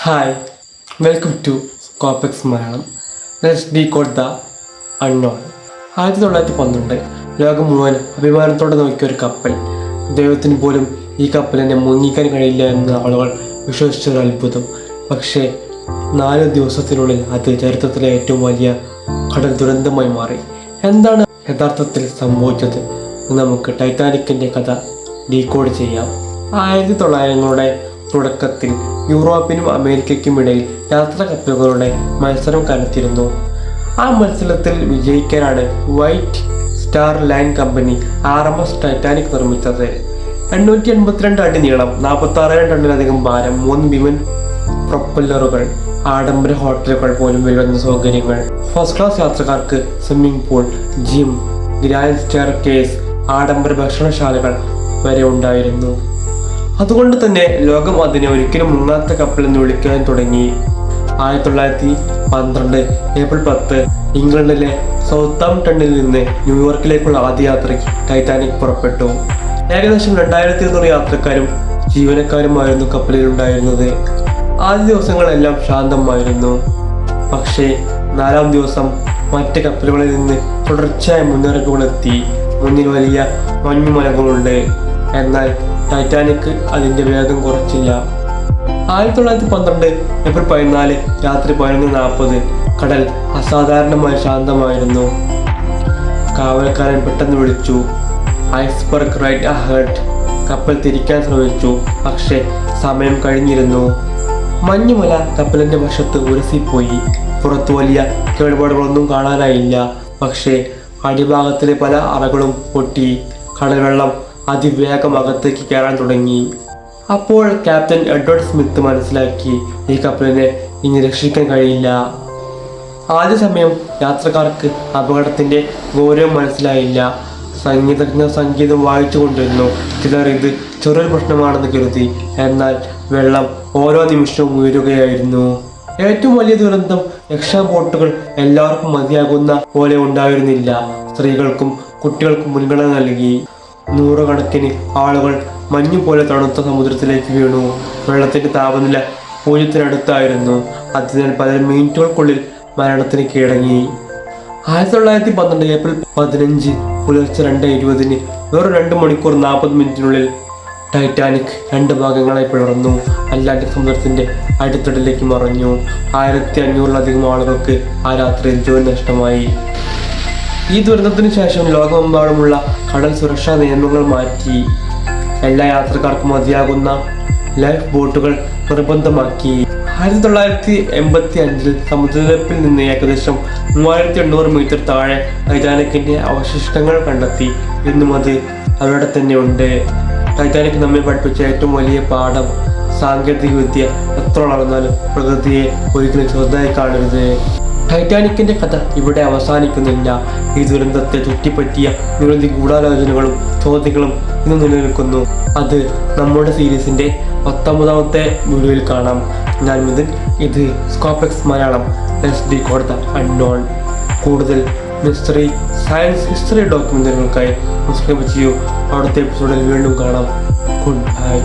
Hi, welcome to Scopex Malayalam. Let's decode the unknown. 1912 ലോകം മുഴുവൻ അഭിമാനത്തോടെ നോക്കിയ ഒരു കപ്പൽ. ദൈവത്തിന് പോലും ഈ കപ്പലിനെ മുങ്ങിക്കാൻ കഴിയില്ല എന്ന് ആളുകൾ വിശ്വസിച്ചൊരു അത്ഭുതം. പക്ഷേ 4 ദിവസത്തിനുള്ളിൽ അത് ചരിത്രത്തിലെ ഏറ്റവും വലിയ കടൽ ദുരന്തമായി മാറി. എന്താണ് യഥാർത്ഥത്തിൽ സംഭവിച്ചത് എന്ന് നമുക്ക് ടൈറ്റാനിക്കിൻ്റെ കഥ ഡീകോഡ് ചെയ്യാം. 1900കളുടെ തുടക്കത്തിൽ യൂറോപ്പിനും അമേരിക്കയ്ക്കും ഇടയിൽ യാത്രാ കപ്പലുകളുടെ മത്സരം കനത്തിരുന്നു. ആ മത്സരത്തിൽ വിജയിക്കാനാണ് white star line company RMS Titanic നിർമ്മിച്ചത്. 882 അടി നീളം, 46 ടണ്ണിലധികം ഭാരം, 3 വിമൻ പ്രൊപ്പല്ലറുകൾ, ആഡംബര ഹോട്ടലുകൾ പോലും വരുന്ന സൗകര്യങ്ങൾ, ഫസ്റ്റ് ക്ലാസ് യാത്രക്കാർക്ക് swimming pool, gym, grand staircase, ആഡംബര ഭക്ഷണശാലകൾ വരെ ഉണ്ടായിരുന്നു. അതുകൊണ്ട് തന്നെ ലോകം അതിനെ ഒരിക്കലും മുങ്ങാത്ത കപ്പലെന്ന് വിളിക്കാൻ തുടങ്ങി. 1912 ഏപ്രിൽ 10 ഇംഗ്ലണ്ടിലെ സൗത്താംപ്ടണിൽ നിന്ന് ന്യൂയോർക്കിലേക്കുള്ള ആദ്യ യാത്രയ്ക്ക് ടൈറ്റാനിക് പുറപ്പെട്ടു. ഏകദേശം 2200 യാത്രക്കാരും ജീവനക്കാരുമായിരുന്നു കപ്പലിൽ ഉണ്ടായിരുന്നത്. ആദ്യ ദിവസങ്ങളെല്ലാം ശാന്തമായിരുന്നു. പക്ഷേ 4ാം ദിവസം മറ്റ് കപ്പലുകളിൽ നിന്ന് തുടർച്ചയായ മുന്നറിയിപ്പുകളെത്തി. മുന്നിൽ വലിയ മഞ്ഞുമലകളുണ്ട്. എന്നാൽ ടൈറ്റാനിക് അതിൻ്റെ വേഗം കുറച്ചില്ല. 1912 ഏപ്രിൽ 14 രാത്രി 11:40 കടൽ അസാധാരണമായി ശാന്തമായിരുന്നു. കാവൽക്കാരൻ പെട്ടെന്ന് വിളിച്ചു, ഐസ്ബർഗ് റൈറ്റ് അഹെഡ്. കപ്പൽ തിരിക്കാൻ ശ്രമിച്ചു, പക്ഷേ സമയം കഴിഞ്ഞിരുന്നു. മഞ്ഞുമല കപ്പലിൻ്റെ വശത്ത് ഉരസിപ്പോയി. പുറത്തു വലിയ കേടുപാടുകളൊന്നും കാണാനായില്ല. പക്ഷേ അടിഭാഗത്തിലെ പല അറകളും പൊട്ടി. കടൽ വെള്ളം അതിവേഗം അകത്തേക്ക് കയറാൻ തുടങ്ങി. അപ്പോൾ ക്യാപ്റ്റൻ എഡ്വേർഡ് സ്മിത്ത് മനസ്സിലാക്കി, ഈ കപ്പലിനെ ഇനി രക്ഷിക്കാൻ കഴിയില്ല. ആദ്യ സമയം യാത്രക്കാർക്ക് അപകടത്തിൻ്റെ ഗൗരവം മനസ്സിലായില്ല. സംഗീതജ്ഞർ സംഗീതം വായിച്ചു കൊണ്ടിരുന്നു. ചിലർ ഇത് ചെറിയൊരു പ്രശ്നമാണെന്ന് കരുതി. എന്നാൽ വെള്ളം ഓരോ നിമിഷവും ഉയരുകയായിരുന്നു. ഏറ്റവും വലിയ ദുരന്തം, രക്ഷാ ബോട്ടുകൾ എല്ലാവർക്കും മതിയാകുന്ന പോലെ ഉണ്ടായിരുന്നില്ല. സ്ത്രീകൾക്കും കുട്ടികൾക്കും മുൻഗണന നൽകി. 100 കണക്കിന് ആളുകൾ മഞ്ഞുപോലെ തണുത്ത സമുദ്രത്തിലേക്ക് വീണു. വെള്ളത്തിൻ്റെ താപനില 0-ത്തിനടുത്തായിരുന്നു. അതിനാൽ പലരും മിനിറ്റുകൾക്കുള്ളിൽ മരണത്തിന് കീഴടങ്ങി. 1912 ഏപ്രിൽ 15 പുലർച്ചെ 2:20 വെറും 2 മണിക്കൂർ 40 മിനിറ്റിനുള്ളിൽ ടൈറ്റാനിക് 2 ഭാഗങ്ങളായി പിളർന്നു. അറ്റ്ലാന്റിക് സമുദ്രത്തിൻ്റെ അടിത്തട്ടിലേക്ക് മറഞ്ഞു. 1500-ലധികം ആളുകൾക്ക് ആ രാത്രിയിൽ ജോലി നഷ്ടമായി. ഈ ദുരന്തത്തിന് ശേഷം ലോകമെമ്പാടുമുള്ള കടൽ സുരക്ഷാ നിയമങ്ങൾ മാറ്റി. എല്ലാ യാത്രക്കാർക്കും മതിയാകുന്ന ലൈഫ് ബോട്ടുകൾ നിർബന്ധമാക്കി. 1985 സമുദ്രനിരപ്പിൽ നിന്ന് ഏകദേശം 3800 മീറ്റർ താഴെ ടൈറ്റാനിക്കിൻ്റെ അവശിഷ്ടങ്ങൾ കണ്ടെത്തി. ഇന്നും അത് അവിടെ തന്നെ ഉണ്ട്. ടൈറ്റാനിക് നമ്മെ പഠിപ്പിച്ച ഏറ്റവും വലിയ പാഠം, സാങ്കേതിക വിദ്യ എത്ര വളർന്നാലും പ്രകൃതിയെ ഒരിക്കലും ചെറുതായി കാണരുത്. ടൈറ്റാനിക്കിൻ്റെ കഥ ഇവിടെ അവസാനിക്കുന്നില്ല. ഈ ദുരന്തത്തെ ചുറ്റിപ്പറ്റിയ നിരവധി ഗൂഢാലോചനകളും ചോദ്യങ്ങളും ഇന്ന് നിലനിൽക്കുന്നു. അത് നമ്മുടെ സീരീസിൻ്റെ 19ാമത്തെ വീഡിയോയിൽ കാണാം. ഞാൻ മിഥുൻ, ഇത് Scopex Malayalam. Let's decode the unknown. കൂടുതൽ മിസ്റ്ററി, സയൻസ്, ഹിസ്റ്ററി ഡോക്യുമെൻ്ററികൾക്കായി സബ്സ്ക്രൈബ് ചെയ്യൂ. അടുത്ത എപ്പിസോഡിൽ വീണ്ടും കാണാം. Good bye.